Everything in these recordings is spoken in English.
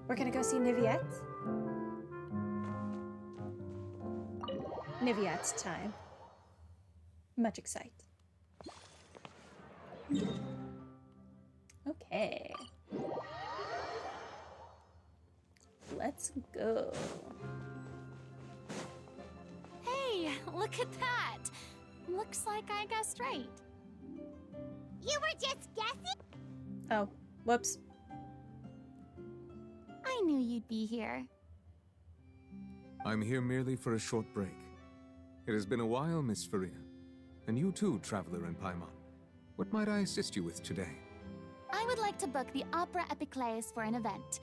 We're gonna go see Niviette. Niviette's time. Much excited. Okay. Let's go. Hey, look at that! Looks like I guessed right. You were just guessing? Oh, whoops. I knew you'd be here. I'm here merely for a short break. It has been a while, Miss Furina. And you too, traveler in Paimon. What might I assist you with today? I would like to book the Opera Epiclese for an event.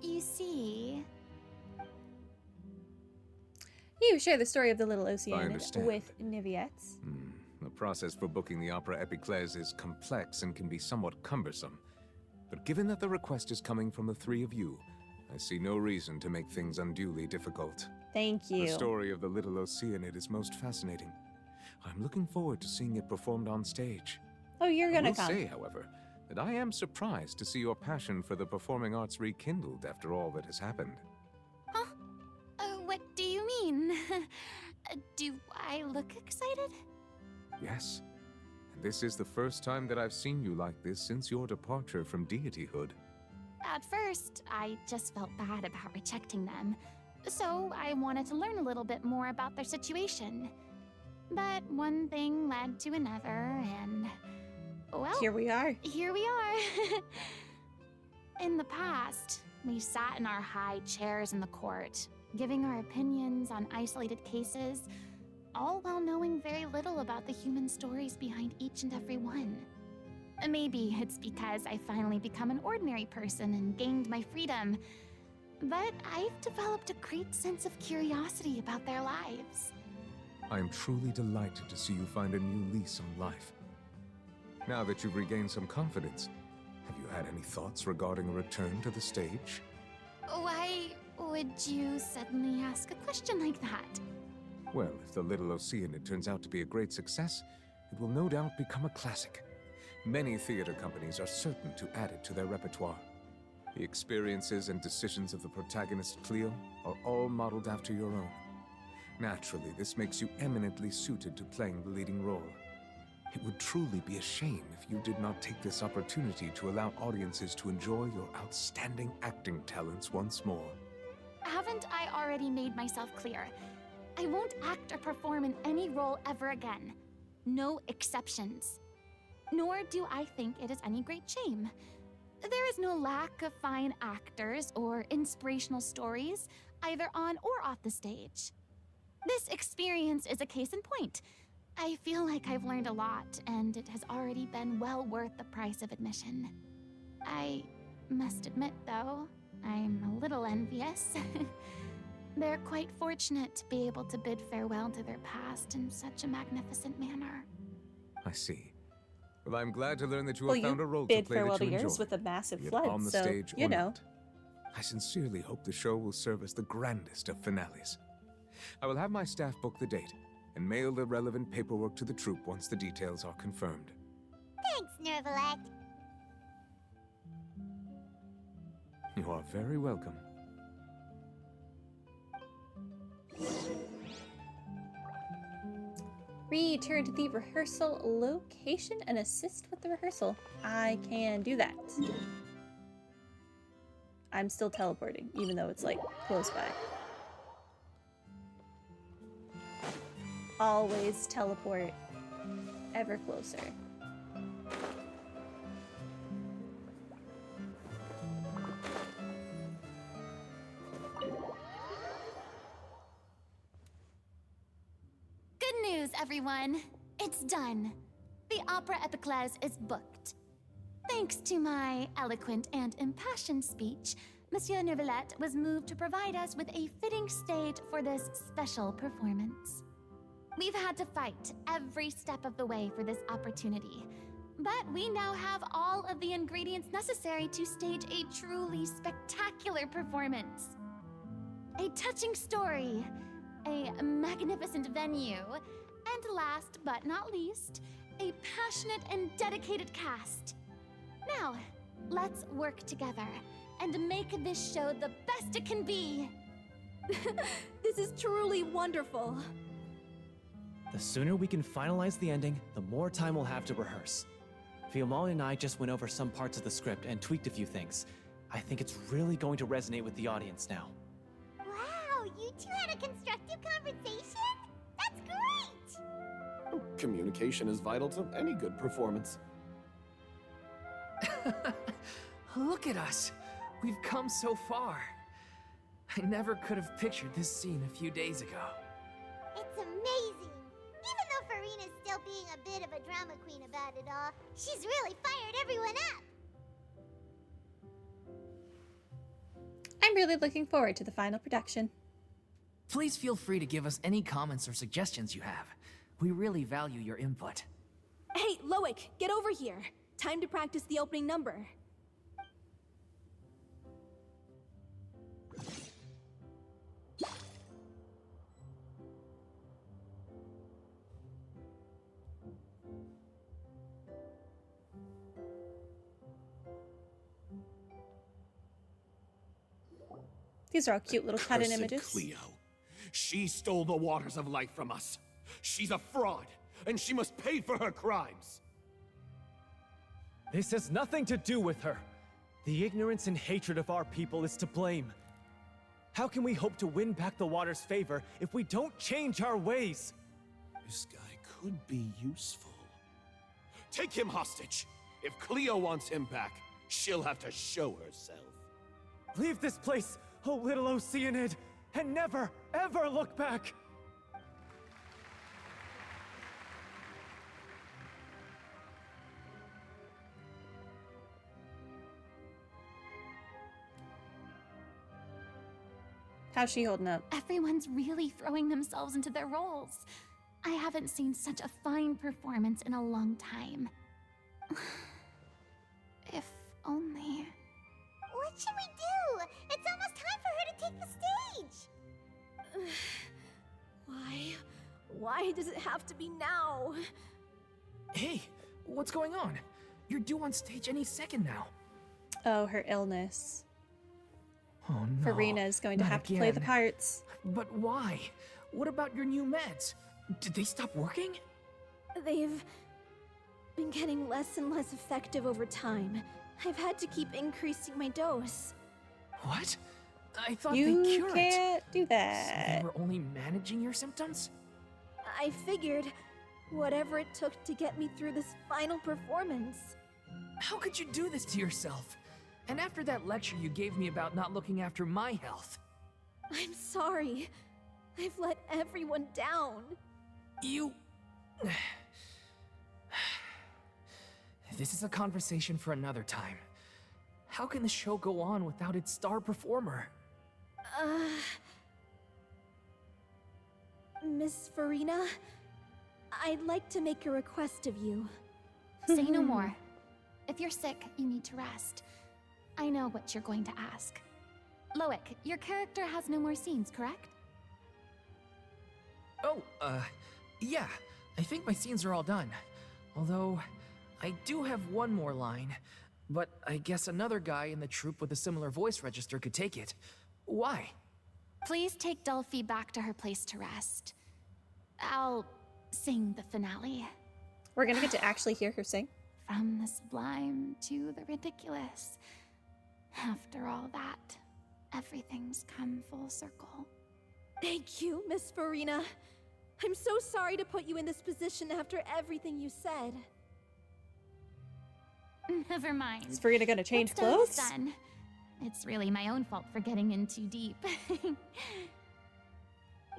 You see... You share the story of the little Oceanid understand. with Niviette. The process for booking the Opera Epiclese is complex and can be somewhat cumbersome. But given that the request is coming from the three of you, I see no reason to make things unduly difficult. Thank you. The story of the little Oceanid is most fascinating. I'm looking forward to seeing it performed on stage. Oh, you're gonna I will come. say, however, that I am surprised to see your passion for the performing arts rekindled after all that has happened. Huh? What do you mean? Do I look excited? Yes. And this is the first time that I've seen you like this since your departure from deityhood. At first, I just felt bad about rejecting them. So I wanted to learn a little bit more about their situation. But one thing led to another, and... well, Here we are. here we are. In the past, we sat in our high chairs in the court, giving our opinions on isolated cases, all while knowing very little about the human stories behind each and every one. Maybe it's because I finally become an ordinary person and gained my freedom, but I've developed a great sense of curiosity about their lives. I am truly delighted to see you find a new lease on life. Now that you've regained some confidence, have you had any thoughts regarding a return to the stage? Why would you suddenly ask a question like that? Well, if the Little Oceanid turns out to be a great success, it will no doubt become a classic. Many theater companies are certain to add it to their repertoire. The experiences and decisions of the protagonist Cleo are all modeled after your own. Naturally, this makes you eminently suited to playing the leading role. It would truly be a shame if you did not take this opportunity to allow audiences to enjoy your outstanding acting talents once more. Haven't I already made myself clear? I won't act or perform in any role ever again. No exceptions. Nor do I think it is any great shame. There is no lack of fine actors or inspirational stories, either on or off the stage. This experience is a case in point. I feel like I've learned a lot, and it has already been well worth the price of admission. I must admit, though, I'm a little envious. They're quite fortunate to be able to bid farewell to their past in such a magnificent manner. I see. Well, I'm glad to learn that you Well, have found a role you to bid play farewell that to you yours enjoy, with a massive be it flood, on the so, stage you or know. not. I sincerely hope the show will serve as the grandest of finales. I will have my staff book the date and mail the relevant paperwork to the troupe once the details are confirmed. Thanks, Nervalette. You are very welcome. Return to the rehearsal location and assist with the rehearsal. I can do that. I'm still teleporting, even though it's like close by. Always teleport ever closer. Good news, everyone. It's done. The Opera Epiclese is booked. Thanks to my eloquent and impassioned speech, Monsieur Neuvillette was moved to provide us with a fitting stage for this special performance. We've had to fight every step of the way for this opportunity, but we now have all of the ingredients necessary to stage a truly spectacular performance. A touching story, a magnificent venue, and last but not least, a passionate and dedicated cast. Now, let's work together and make this show the best it can be. This is truly wonderful. The sooner we can finalize the ending, the more time we'll have to rehearse. Fiamma and I just went over some parts of the script and tweaked a few things. I think it's really going to resonate with the audience now. Wow, you two had a constructive conversation? That's great! Communication is vital to any good performance. Look at us! We've come so far. I never could have pictured this scene a few days ago. It's amazing! Even though Furina's still being a bit of a drama queen about it all, she's really fired everyone up! I'm really looking forward to the final production. Please feel free to give us any comments or suggestions you have. We really value your input. Hey, Loic, get over here. Time to practice the opening number. These are all cute little cut-in Cursed images. Cleo. She stole the waters of life from us. She's a fraud, and she must pay for her crimes. This has nothing to do with her. The ignorance and hatred of our people is to blame. How can we hope to win back the water's favor if we don't change our ways? This guy could be useful. Take him hostage. If Cleo wants him back, she'll have to show herself. Leave this place, O little Oceanid, and never, ever look back! How's she holding up? Everyone's really throwing themselves into their roles. I haven't seen such a fine performance in a long time. If only. What should we do? It's almost time for her to take the stage! Why? Why does it have to be now? Hey, what's going on? You're due on stage any second now. Oh, her illness. Oh no. Furina is going to not have to play the again. parts. But why? What about your new meds? Did they stop working? They've been getting less and less effective over time. I've had to keep increasing my dose. What? I thought You they cured. can't do So that. they were only managing your symptoms? I figured whatever it took to get me through this final performance. How could you do this to yourself? And after that lecture you gave me about not looking after my health. I'm sorry. I've let everyone down. You... This is a conversation for another time. How can the show go on without its star performer? Miss Furina, I'd like to make a request of you. Say no more. If you're sick, you need to rest. I know what you're going to ask. Loic, your character has no more scenes, correct? Oh, yeah. I think my scenes are all done. Although, I do have one more line. But I guess another guy in the troupe with a similar voice register could take it. Why? Please take Delphi back to her place to rest. I'll sing the finale. We're gonna get to actually hear her sing. From the sublime to the ridiculous. After all that, everything's come full circle. Thank you, Miss Furina. I'm so sorry to put you in this position after everything you said. Never mind. Is Furina gonna change What's done is clothes? done. It's really my own fault for getting in too deep.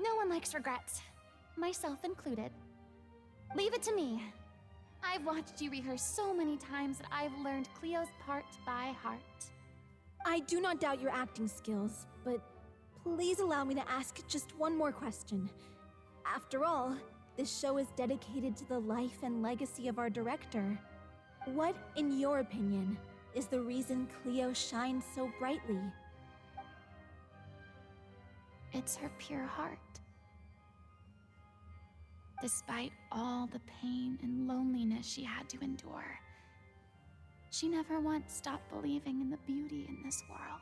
No one likes regrets, myself included. Leave it to me. I've watched you rehearse so many times that I've learned Cleo's part by heart. I do not doubt your acting skills, but please allow me to ask just one more question. After all, this show is dedicated to the life and legacy of our director. What, in your opinion, is the reason Cleo shines so brightly? It's her pure heart. Despite all the pain and loneliness she had to endure, She never once stopped believing in the beauty in this world.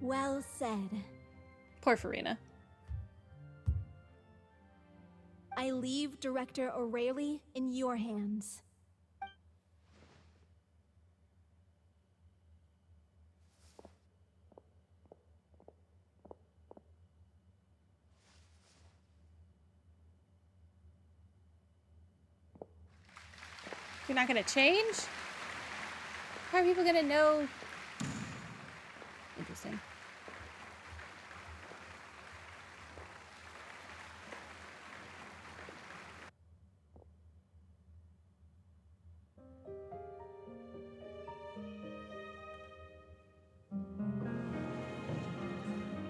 Well said. Poor Furina. I leave Director O'Reilly in your hands. You're not gonna change? How are people gonna know? Interesting.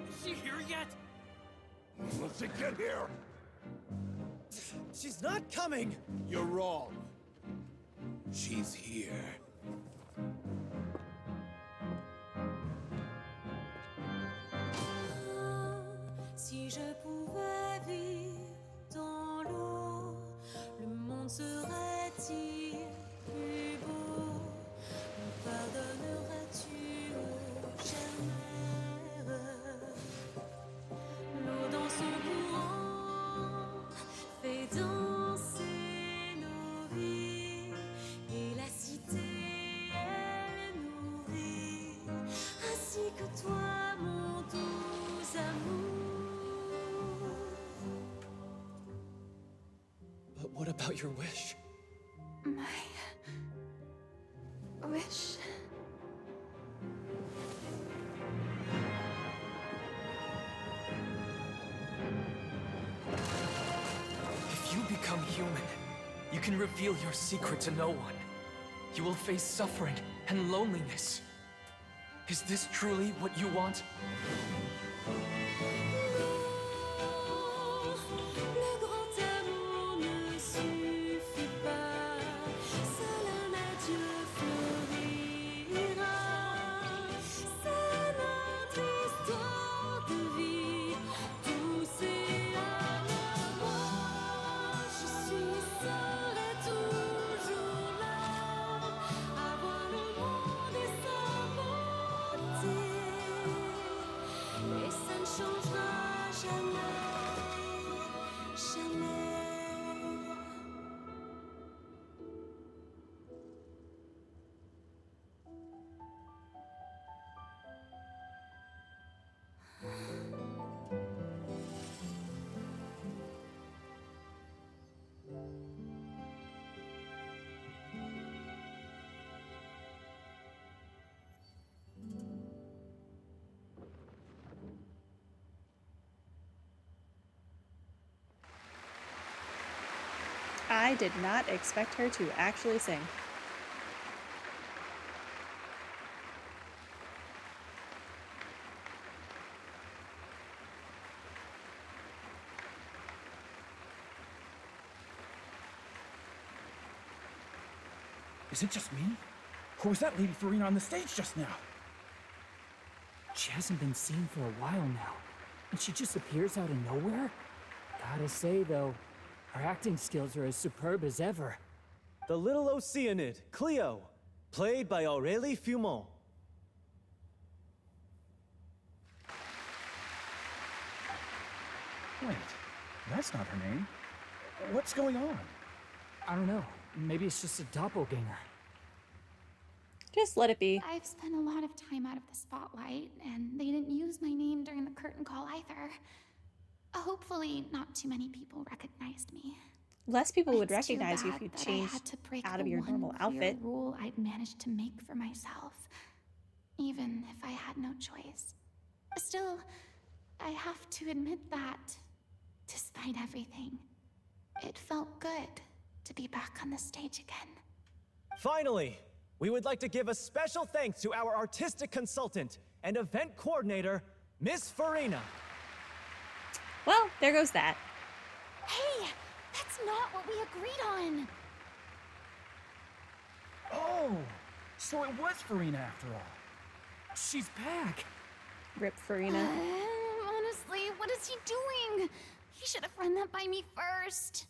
Is she here yet? Let's get here! She's not coming! You're wrong. She's here. Si je pouvais vivre dans l'eau, le monde serait-il plus beau? Me pardonneras-tu, ô chère mère? L'eau dans son courant fait danser nos vies, et la cité est nourrie, ainsi que toi, mon doux amour. But what about your wish? My wish. If you become human, you can reveal your secret to no one. You will face suffering and loneliness. Is this truly what you want? Le grand amour ne suffit pas, seul un adieu fleurira. C'est notre histoire de vie, douce et amour. Je suis, serai toujours là, à voir le monde et sa beauté, et ça ne changera jamais, jamais. I did not expect her to actually sing. Is it just me? Or was that Lady Furina on the stage just now? She hasn't been seen for a while now, and she just appears out of nowhere? Gotta say, though, her acting skills are as superb as ever. The little Oceanid, Cleo, played by Aurélie Fumont. Wait, that's not her name. What's going on? I don't know. Maybe it's just a doppelganger. Just let it be. I've spent a lot of time out of the spotlight, and they didn't use my name during the curtain call either. Hopefully, not too many people recognized me. Less people would It's too recognize you if bad you that I changed had to break out of the your one normal clear outfit. rule I'd managed to make for myself, even if I had no choice. Still, I have to admit that, despite everything, it felt good to be back on the stage again. Finally, we would like to give a special thanks to our artistic consultant and event coordinator, Miss Furina. Well, there goes that. Hey, that's not what we agreed on. Oh, so it was Furina after all. She's back. Rip Furina. Honestly, what is he doing? He should have run that by me first.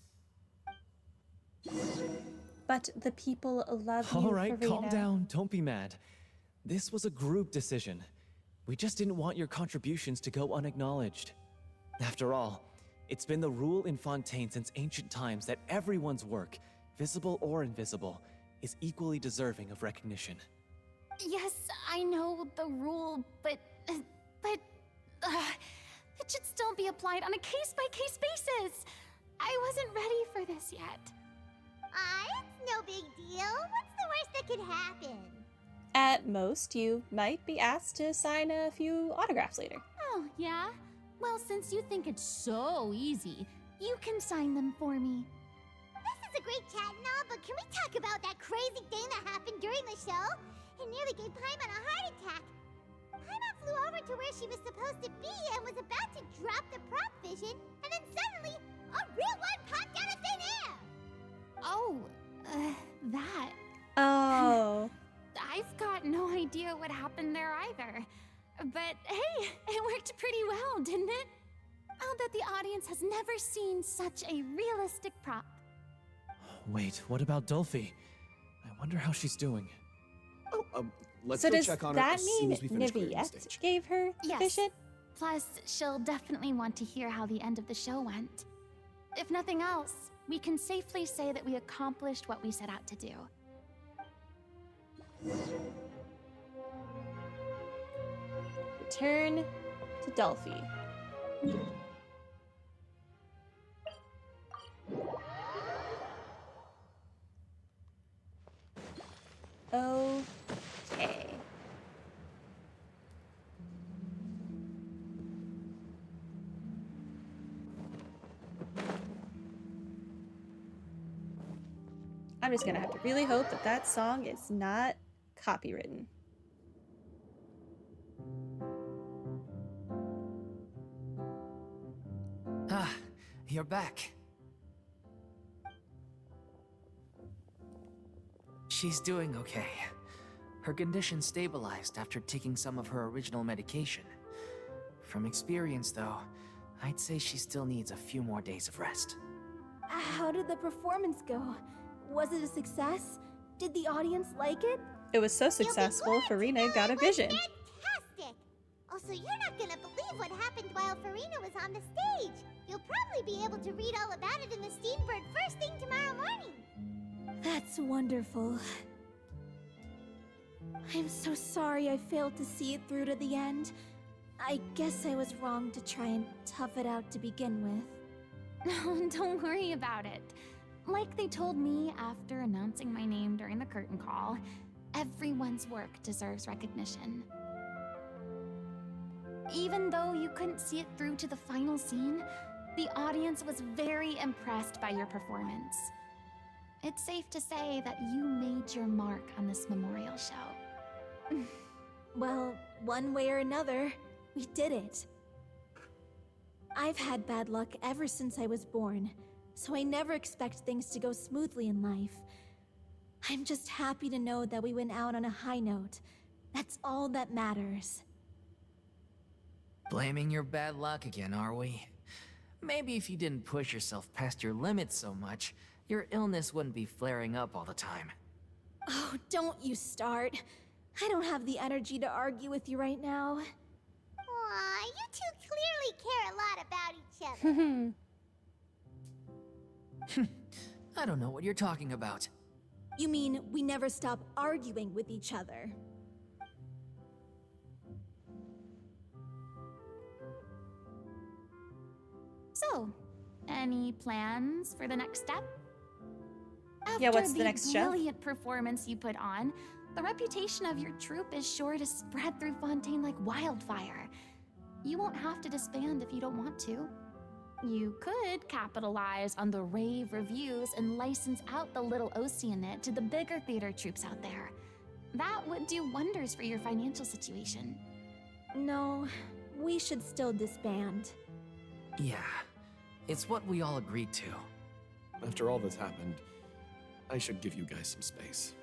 But the people love you, All right, calm Furina. down. Don't be mad. This was a group decision. We just didn't want your contributions to go unacknowledged. After all, it's been the rule in Fontaine since ancient times that everyone's work, visible or invisible, is equally deserving of recognition. Yes, I know the rule, but it should still be applied on a case-by-case basis. I wasn't ready for this yet. It's no big deal. What's the worst that could happen? At most, you might be asked to sign a few autographs later. Oh, yeah? Well, since you think it's so easy, you can sign them for me. This is a great chat and all, but can we talk about that crazy thing that happened during the show? It nearly gave Paimon a heart attack. Paimon flew over to where she was supposed to be and was about to drop the prop vision, and then suddenly, a real one popped out of thin air! Oh, that. Oh. I've got no idea what happened there either. But hey, it worked pretty well, didn't it? I'll bet the audience has never seen such a realistic prop. Wait, what about Dolphy? I wonder how she's doing. Oh, let's So go does check on her that as soon mean as we finish clearing the Niviette stage. gave her the Yes. vision? Plus, she'll definitely want to hear how the end of the show went. If nothing else, we can safely say that we accomplished what we set out to do. Return to Delphi. Okay. I'm just gonna have to really hope that that song is not copywritten. Ah, you're back. She's doing okay. Her condition stabilized after taking some of her original medication. From experience, though, I'd say she still needs a few more days of rest. How did the performance go? Was it a success? Did the audience like it? It was so successful, Furina got a vision. Fantastic! Also, you're not gonna believe what happened while Furina was on the stage. You'll probably be able to read all about it in the Steambird first thing tomorrow morning. That's wonderful. I'm so sorry I failed to see it through to the end. I guess I was wrong to try and tough it out to begin with. No, don't worry about it. Like they told me after announcing my name during the curtain call, everyone's work deserves recognition. Even though you couldn't see it through to the final scene, the audience was very impressed by your performance. It's safe to say that you made your mark on this memorial show. Well, one way or another, we did it. I've had bad luck ever since I was born, so I never expect things to go smoothly in life. I'm just happy to know that we went out on a high note. That's all that matters. Blaming your bad luck again, are we? Maybe if you didn't push yourself past your limits so much, your illness wouldn't be flaring up all the time. Oh, don't you start. I don't have the energy to argue with you right now. Aw, you two clearly care a lot about each other. I don't know what you're talking about. You mean we never stop arguing with each other? So, any plans for the next step? After Yeah, what's the next show? brilliant performance you put on, the reputation of your troupe is sure to spread through Fontaine like wildfire. You won't have to disband if you don't want to. You could capitalize on the rave reviews and license out the little Oceanit to the bigger theater troupes out there. That would do wonders for your financial situation. No, we should still disband. Yeah, it's what we all agreed to. After all that's happened, I should give you guys some space.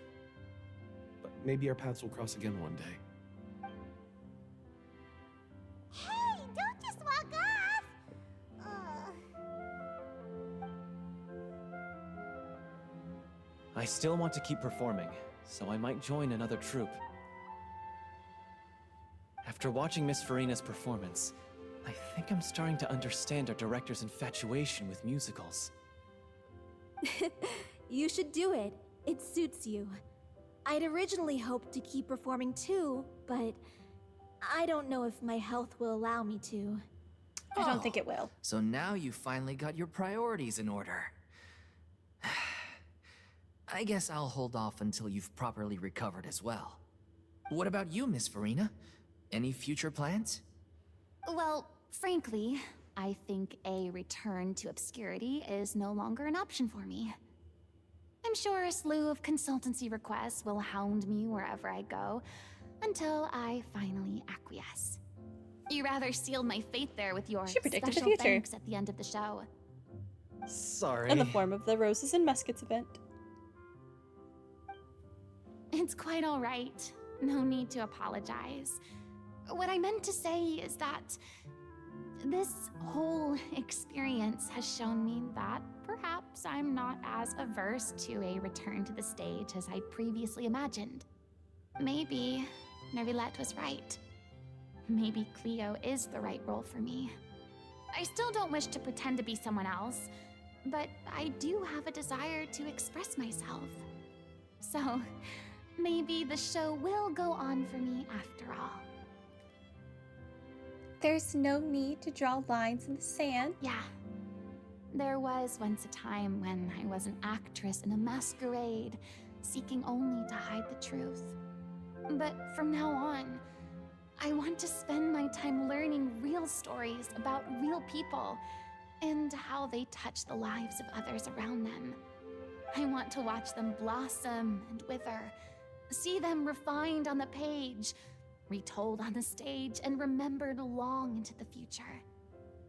But maybe our paths will cross again one day. Hey, don't just walk off! I still want to keep performing, so I might join another troupe. After watching Miss Furina's performance, I think I'm starting to understand our director's infatuation with musicals. You should do it. It suits you. I'd originally hoped to keep performing too, but I don't know if my health will allow me to. I don't think it will. So now you finally got your priorities in order. I guess I'll hold off until you've properly recovered as well. What about you, Miss Furina? Any future plans? Well, frankly, I think a return to obscurity is no longer an option for me. I'm sure a slew of consultancy requests will hound me wherever I go until I finally acquiesce. You rather sealed my fate there with your She predicted the special future. thanks at the end of the show. Sorry. In the form of the Roses and Muskets event. It's quite all right. No need to apologize. What I meant to say is that this whole experience has shown me that perhaps I'm not as averse to a return to the stage as I previously imagined. Maybe Nervilette was right. Maybe Cleo is the right role for me. I still don't wish to pretend to be someone else, but I do have a desire to express myself. So, maybe the show will go on for me after all. There's no need to draw lines in the sand. Yeah. There was once a time when I was an actress in a masquerade, seeking only to hide the truth. But from now on, I want to spend my time learning real stories about real people and how they touch the lives of others around them. I want to watch them blossom and wither, see them refined on the page, retold on the stage, and remembered long into the future.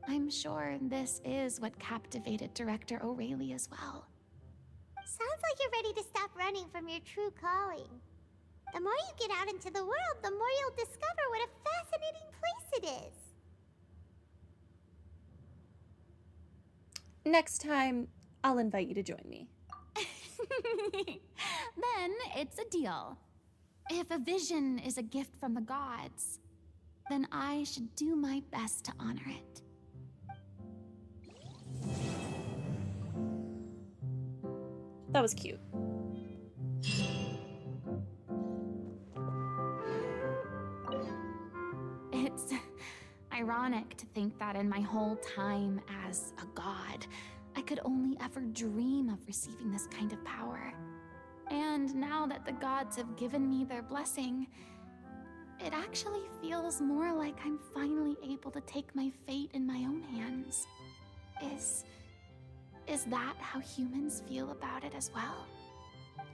I'm sure this is what captivated director O'Reilly as well. Sounds like you're ready to stop running from your true calling. The more you get out into the world, the more you'll discover what a fascinating place it is. Next time, I'll invite you to join me. Then it's a deal. If a vision is a gift from the gods, then I should do my best to honor it. That was cute. It's ironic to think that in my whole time as a god, I could only ever dream of receiving this kind of power. And now that the gods have given me their blessing, it actually feels more like I'm finally able to take my fate in my own hands. Is that how humans feel about it as well?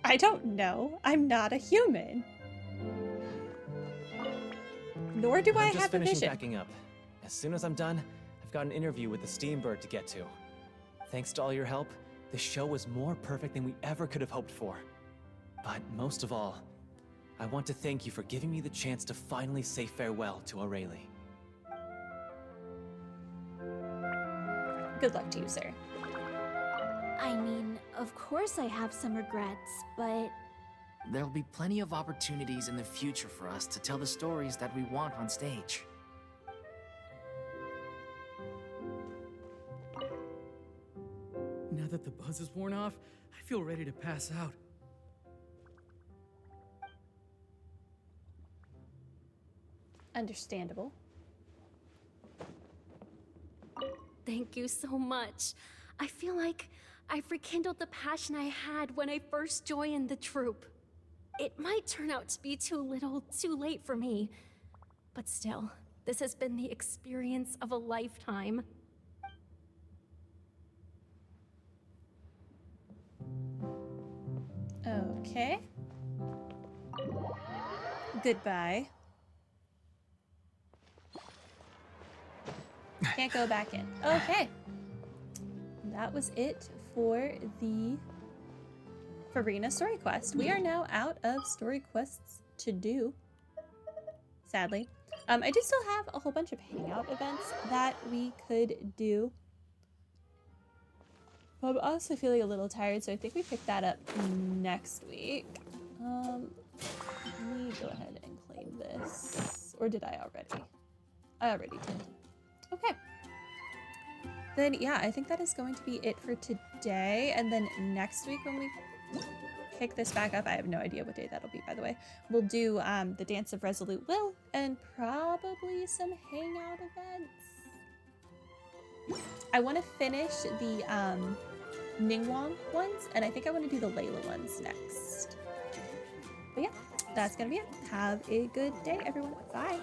I don't know. I'm not a human. Nor do I I'm just have a finishing vision. packing up. As soon as I'm done, I've got an interview with the Steambird to get to. Thanks to all your help, the show was more perfect than we ever could have hoped for. But most of all, I want to thank you for giving me the chance to finally say farewell to O'Reilly. Good luck to you, sir. I mean, of course I have some regrets, but There'll be plenty of opportunities in the future for us to tell the stories that we want on stage. Now that the buzz is worn off, I feel ready to pass out. Understandable. Thank you so much. I feel like I've rekindled the passion I had when I first joined the troupe. It might turn out to be too little, too late for me. But still, this has been the experience of a lifetime. Okay. Goodbye. Can't go back in. Okay. That was it for the Furina story quest. We are now out of story quests to do, sadly. I do still have a whole bunch of hangout events that we could do. I'm also feeling a little tired, so I think we pick that up next week. Let me go ahead and claim this. Or did I already? I already did. Okay. Then, yeah, I think that is going to be it for today. And then next week when we pick this back up, I have no idea what day that'll be, by the way. We'll do the Dance of Resolute Will and probably some hangout events. I want to finish the Ningguang ones, and I think I want to do the Layla ones next. But yeah, that's going to be it. Have a good day, everyone. Bye.